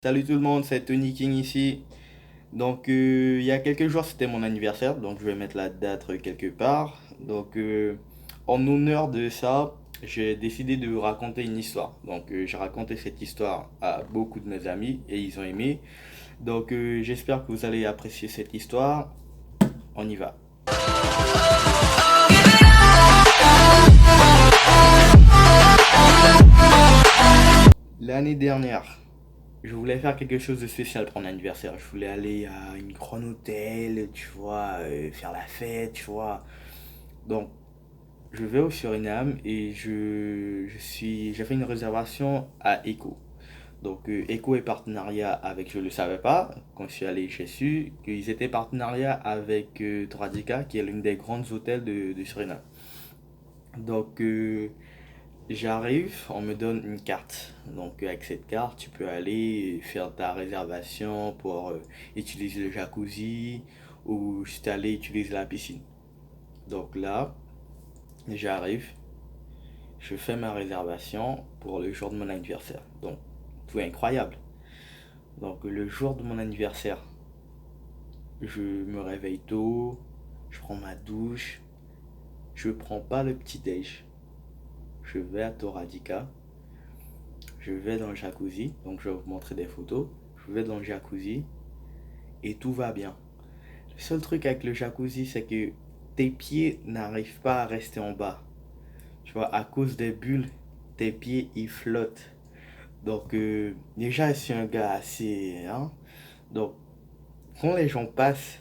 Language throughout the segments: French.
Salut tout le monde, c'est Tony King ici. Il y a quelques jours, c'était mon anniversaire, donc je vais mettre la date quelque part. En honneur de ça, j'ai décidé de raconter une histoire. J'ai raconté cette histoire à beaucoup de mes amis et ils ont aimé. J'espère que vous allez apprécier cette histoire. On y va. L'année dernière, je voulais faire quelque chose de spécial pour mon anniversaire. Je voulais aller à une grande hôtel, tu vois, faire la fête, tu vois. Donc, je vais au Suriname et j'ai fait une réservation à Eco. Eco est partenariat avec, je ne le savais pas, quand je suis allé, j'ai su qu'ils étaient partenariat avec Tradica, qui est l'une des grandes hôtels de Suriname. Donc, euh, J'arrive, on me donne une carte. Avec cette carte, tu peux aller faire ta réservation pour utiliser le jacuzzi ou juste aller utiliser la piscine. Donc là, j'arrive, je fais ma réservation pour le jour de mon anniversaire. Donc, tout est incroyable. Le jour de mon anniversaire, je me réveille tôt, je prends ma douche, je prends pas le petit déj. Je vais à Toradica, je vais dans le jacuzzi, donc je vais vous montrer des photos. Je vais dans le jacuzzi et tout va bien. Le seul truc avec le jacuzzi, c'est que tes pieds n'arrivent pas à rester en bas. Tu vois, à cause des bulles, tes pieds ils flottent. Déjà, je suis un gars assez. Hein, donc, quand les gens passent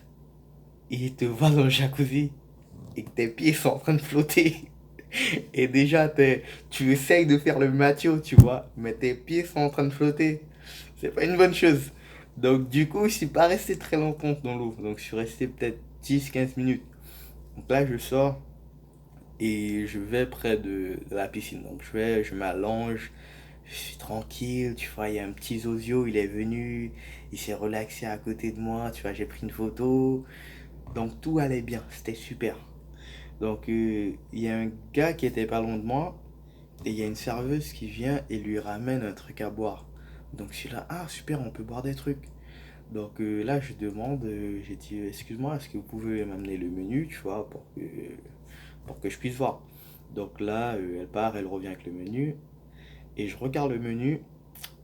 et ils te voient dans le jacuzzi et que tes pieds sont en train de flotter, et déjà tu essayes de faire le macho, tu vois, mais tes pieds sont en train de flotter. C'est pas une bonne chose. Du coup, je suis pas resté très longtemps dans l'eau. Donc, je suis resté peut-être 10-15 minutes. Donc là, je sors et je vais près de la piscine. Je m'allonge, je suis tranquille. Tu vois, il y a un petit zozio, il est venu, il s'est relaxé à côté de moi. Tu vois, j'ai pris une photo. Donc, tout allait bien, c'était super. Il y a un gars qui était pas loin de moi et il y a une serveuse qui vient et lui ramène un truc à boire. Donc, je suis là, ah super, on peut boire des trucs. Là, je demande, j'ai dit, excuse-moi, est-ce que vous pouvez m'amener le menu, tu vois, pour que je puisse voir. Elle part, elle revient avec le menu, et je regarde le menu,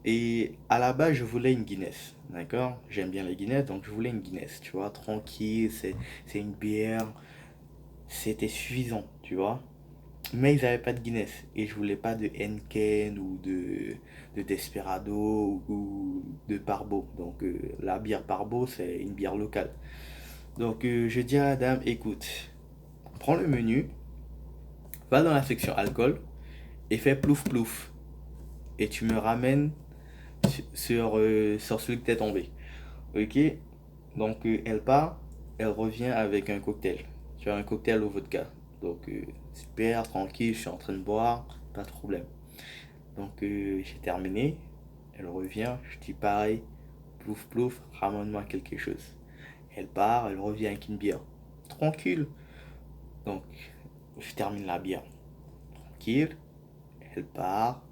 et à la base, je voulais une Guinness, d'accord? J'aime bien les Guinness, donc je voulais une Guinness, tu vois, tranquille, c'est une bière, c'était suffisant, tu vois. Mais ils n'avaient pas de Guinness, et je voulais pas de Henken ou de Desperado ou de Parbo. La bière Parbo, c'est une bière locale. Je dis à la dame, écoute, prends le menu, va dans la section alcool et fais plouf plouf. Et tu me ramènes sur celui que t'es tombé. Ok. Elle part, elle revient avec un cocktail. Tu as un cocktail au vodka. Super, tranquille, je suis en train de boire, pas de problème. J'ai terminé. Elle revient, je dis pareil, plouf plouf, ramène-moi quelque chose. Elle part, elle revient avec une bière. Tranquille. Donc, je termine la bière. Tranquille. Elle part,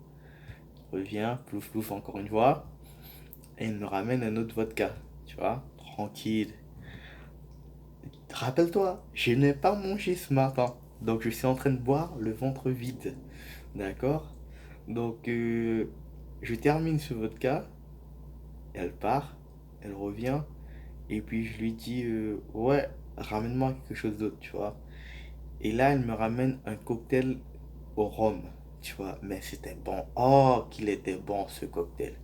revient, plouf plouf encore une fois. Et elle me ramène un autre vodka. Tu vois, tranquille. Rappelle-toi, je n'ai pas mangé ce matin. Donc, je suis en train de boire le ventre vide. D'accord. Donc, euh, je termine ce vodka. Elle part, elle revient. Et puis, je lui dis, ouais, ramène-moi quelque chose d'autre, tu vois. Et là, elle me ramène un cocktail au rhum, tu vois. Mais c'était bon. Oh, qu'il était bon ce cocktail.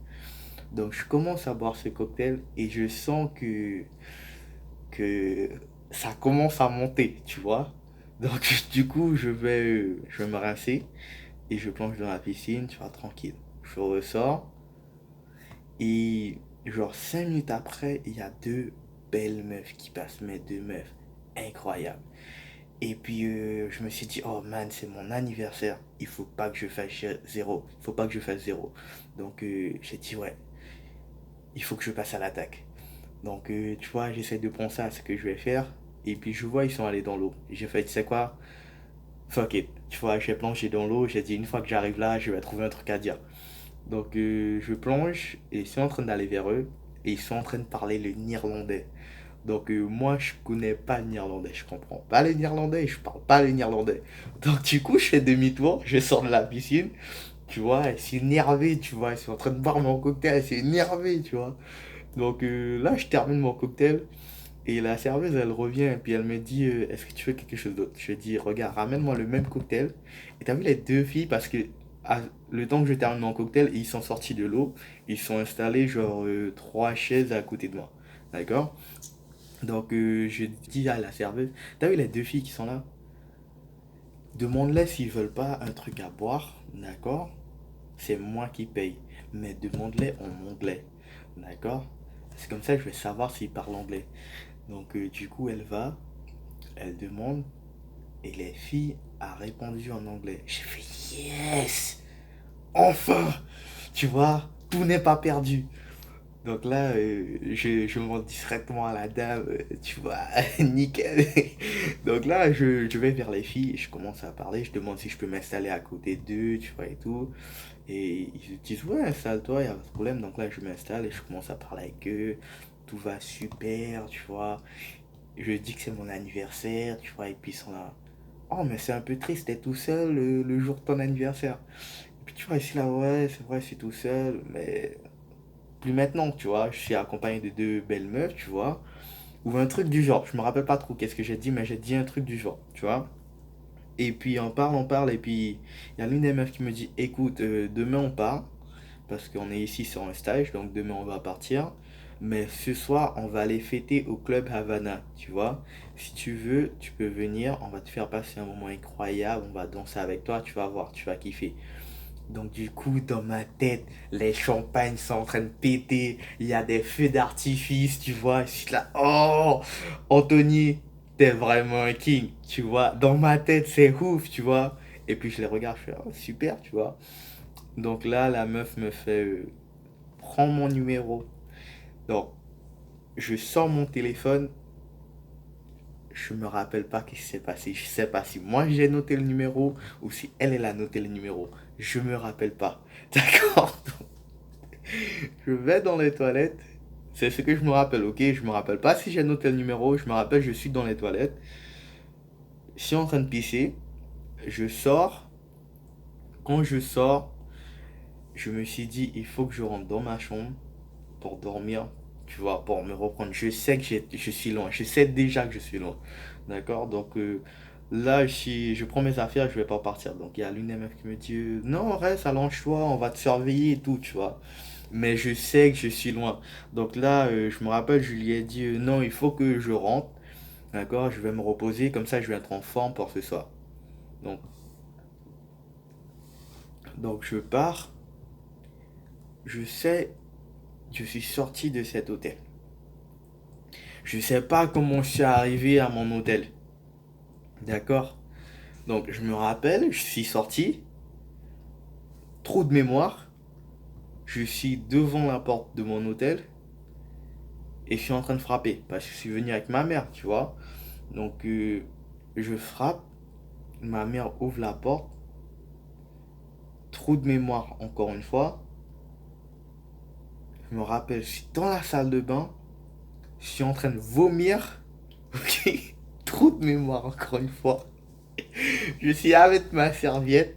Donc, je commence à boire ce cocktail et je sens que ça commence à monter, tu vois. Du coup, je vais me rincer et je plonge dans la piscine, tu vois, tranquille. Je ressors et genre 5 minutes après, il y a deux belles meufs qui passent, mais deux meufs incroyables. Et puis je me suis dit, oh man, c'est mon anniversaire. Il faut pas que je fasse zéro. Il faut pas que je fasse zéro. J'ai dit, ouais, il faut que je passe à l'attaque. Tu vois, j'essaie de penser à ce que je vais faire. Et puis je vois, ils sont allés dans l'eau. Et j'ai fait, tu sais quoi? Fuck it. Tu vois, j'ai plongé dans l'eau. J'ai dit, une fois que j'arrive là, je vais trouver un truc à dire. Donc je plonge et ils sont en train d'aller vers eux et ils sont en train de parler le néerlandais. Donc moi je connais pas le néerlandais, je comprends pas le néerlandais, je parle pas le néerlandais. Donc du coup je fais demi-tour, je sors de la piscine, tu vois, elle s'est énervée, tu vois, elle est en train de boire mon cocktail, elle s'est énervée, tu vois. Donc là je termine mon cocktail et la serveuse elle revient et puis elle me dit est-ce que tu veux quelque chose d'autre? Je lui dis regarde, ramène-moi le même cocktail. Et t'as vu les deux filles parce que le temps que je termine mon cocktail, ils sont sortis de l'eau, ils sont installés genre trois chaises à côté de moi. D'accord? Donc je dis à la serveuse, t'as vu les deux filles qui sont là? Demande-les s'ils veulent pas un truc à boire, d'accord? C'est moi qui paye. Mais demande-les en anglais, d'accord? C'est comme ça que je vais savoir s'ils parlent anglais. Donc du coup elle va, elle demande, et les filles a répondu en anglais. J'ai fait yes! Enfin! Tu vois, tout n'est pas perdu. Donc là, je monte discrètement à la dame, tu vois, nickel. Donc là, je vais vers les filles, et je commence à parler, je demande si je peux m'installer à côté d'eux, tu vois, et tout. Et ils disent, ouais, installe-toi, il n'y a pas de problème. Donc là, je m'installe et je commence à parler avec eux. Tout va super, tu vois. Je dis que c'est mon anniversaire, tu vois, et puis ils sont là. Oh, mais c'est un peu triste, t'es tout seul le jour de ton anniversaire. Et puis tu vois, ici là, ouais, c'est vrai, je suis tout seul, mais plus maintenant, tu vois, je suis accompagné de deux belles meufs, tu vois, ou un truc du genre. Je me rappelle pas trop qu'est-ce que j'ai dit, mais j'ai dit un truc du genre, tu vois. Et puis on parle, et puis il y a l'une des meufs qui me dit, écoute, demain on part, parce qu'on est ici sur un stage, donc demain on va partir. Mais ce soir, on va aller fêter au club Havana, tu vois. Si tu veux, tu peux venir, on va te faire passer un moment incroyable, on va danser avec toi, tu vas voir, tu vas kiffer. Donc du coup, dans ma tête, les champagnes sont en train de péter. Il y a des feux d'artifice, tu vois. Je suis là, oh, Anthony, t'es vraiment un king, tu vois. Dans ma tête, c'est ouf, tu vois. Et puis je les regarde, je fais, oh, super, tu vois. Donc là, la meuf me fait, prends mon numéro. Donc, je sors mon téléphone. Je me rappelle pas ce qui s'est passé. Je sais pas si moi j'ai noté le numéro ou si elle, elle a noté le numéro. Je me rappelle pas. D'accord? Je vais dans les toilettes. C'est ce que je me rappelle, ok? Je me rappelle pas si j'ai noté le numéro. Je me rappelle, je suis dans les toilettes. Je suis en train de pisser. Je sors. Quand je sors, je me suis dit, il faut que je rentre dans ma chambre pour dormir. Tu vois, pour me reprendre. Je sais que je suis loin. Je sais déjà que je suis loin. D'accord? Donc là, je prends mes affaires, je vais pas partir. Donc il y a l'une des meufs qui me dit, non, reste, allonge-toi, on va te surveiller et tout, tu vois. Mais je sais que je suis loin. Donc là, je me rappelle, je lui ai dit non, il faut que je rentre. D'accord, je vais me reposer, comme ça je vais être en forme pour ce soir. Donc, donc je pars. Je sais, je suis sorti de cet hôtel. Je sais pas comment je suis arrivé à mon hôtel. D'accord. Donc je me rappelle, je suis sorti. Trou de mémoire. Je suis devant la porte de mon hôtel et je suis en train de frapper parce que je suis venu avec ma mère, tu vois. Donc je frappe. Ma mère ouvre la porte. Trou de mémoire, encore une fois. Je me rappelle, je suis dans la salle de bain. Je suis en train de vomir. Ok. Trou de mémoire, encore une fois. Je suis avec ma serviette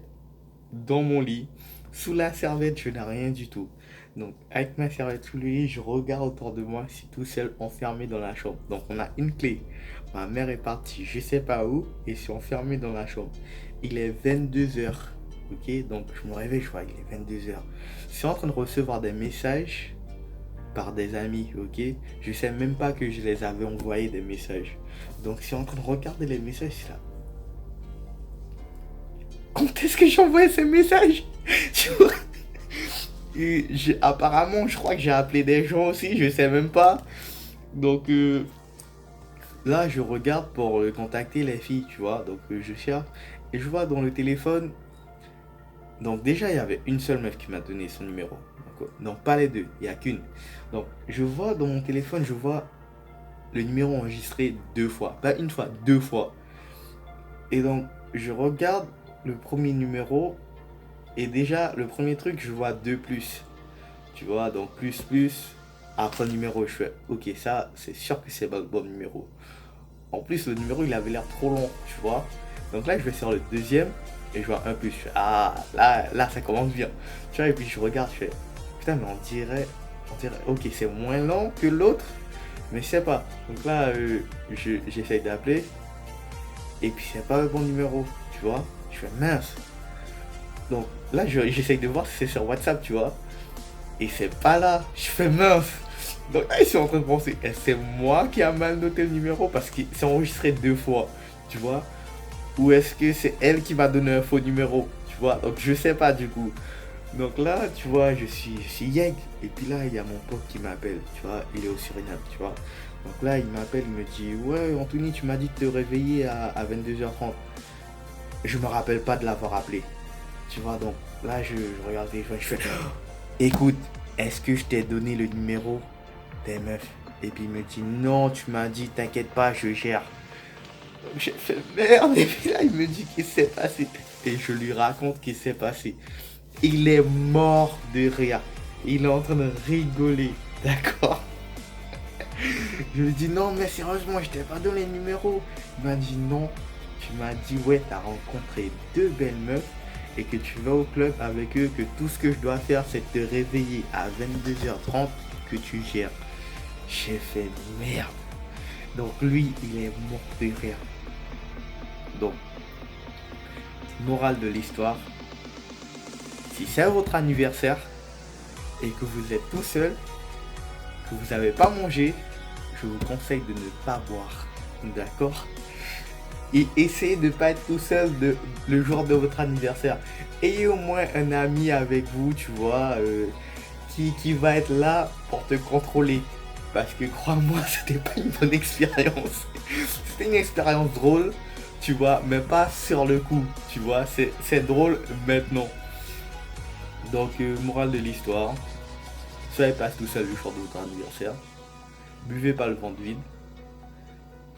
dans mon lit. Sous la serviette, je n'ai rien du tout. Donc, avec ma serviette sous le lit, je regarde autour de moi. Je suis tout seul, enfermé dans la chambre. Donc, on a une clé. Ma mère est partie, je sais pas où, et je suis enfermé dans la chambre. Il est 22 heures. Ok, donc je me réveille, je vois, il est 22 heures. Je suis en train de recevoir des messages par des amis, ok? Je sais même pas que je les avais envoyés des messages. Donc je suis en train de regarder les messages là. Quand est-ce que j'ai envoyé ces messages? Tu vois. Et apparemment, je crois que j'ai appelé des gens aussi, je sais même pas. Donc là, je regarde pour contacter les filles, tu vois. Donc je cherche et je vois dans le téléphone. Donc déjà, il y avait une seule meuf qui m'a donné son numéro. Non, pas les deux, il n'y a qu'une. Donc je vois dans mon téléphone, je vois le numéro enregistré deux fois. Pas une fois, deux fois. Et donc, je regarde le premier numéro. Et déjà, le premier truc, je vois 2 plus. Tu vois, donc plus, plus. Après le numéro, je fais, ok, ça, c'est sûr que c'est pas le bon numéro. En plus, le numéro, il avait l'air trop long, tu vois. Donc là, je vais sur le deuxième et je vois un plus. Je fais, ah, là, ça commence bien. Tu vois, et puis je regarde, je fais, putain, mais on dirait, ok, c'est moins long que l'autre, mais je sais pas. Donc là, j'essaye d'appeler et puis c'est pas le bon numéro, tu vois. Je fais, mince. Donc là, j'essaye de voir si c'est sur WhatsApp, tu vois. Et c'est pas là. Je fais mince. Donc là, ils sont en train de penser, est-ce que c'est moi qui a mal noté le numéro parce qu'il s'est enregistré 2 fois, tu vois. Ou est-ce que c'est elle qui m'a donné un faux numéro, tu vois. Donc je sais pas du coup. Donc là, tu vois, je suis yeg. Et puis là, il y a mon pote qui m'appelle, tu vois. Il est au Suriname, tu vois. Donc là, il m'appelle, il me dit, ouais, Anthony, tu m'as dit de te réveiller à 22h30. Je me rappelle pas de l'avoir appelé, tu vois. Donc là, je regarde le téléphone, je fais, écoute, est-ce que je t'ai donné le numéro des meufs? Et puis il me dit, non, tu m'as dit, t'inquiète pas, je gère. Donc j'ai fait merde. Et puis là, il me dit qu'est-ce qui s'est passé. Et je lui raconte ce qui s'est passé. Il est mort de rire. Il est en train de rigoler. D'accord? Je lui dis, non, mais sérieusement, je t'ai pas donné le numéro. Il m'a dit, non. Tu m'as dit, ouais, t'as rencontré 2 belles meufs et que tu vas au club avec eux, que tout ce que je dois faire, c'est te réveiller à 22h30, que tu gères. J'ai fait merde. Donc lui, il est mort de rire. Donc, morale de l'histoire, si c'est votre anniversaire et que vous êtes tout seul, que vous n'avez pas mangé, je vous conseille de ne pas boire. D'accord? Et essayez de ne pas être tout seul le jour de votre anniversaire. Ayez au moins un ami avec vous, tu vois, qui va être là pour te contrôler. Parce que crois-moi, c'était pas une bonne expérience. C'était une expérience drôle, tu vois, mais pas sur le coup, tu vois. C'est drôle maintenant. Donc, morale de l'histoire, soyez pas tout seul le jour de votre anniversaire. Buvez pas le ventre vide.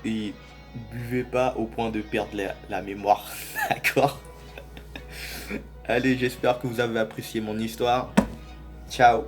Et buvez pas au point de perdre la mémoire. D'accord? Allez, j'espère que vous avez apprécié mon histoire. Ciao!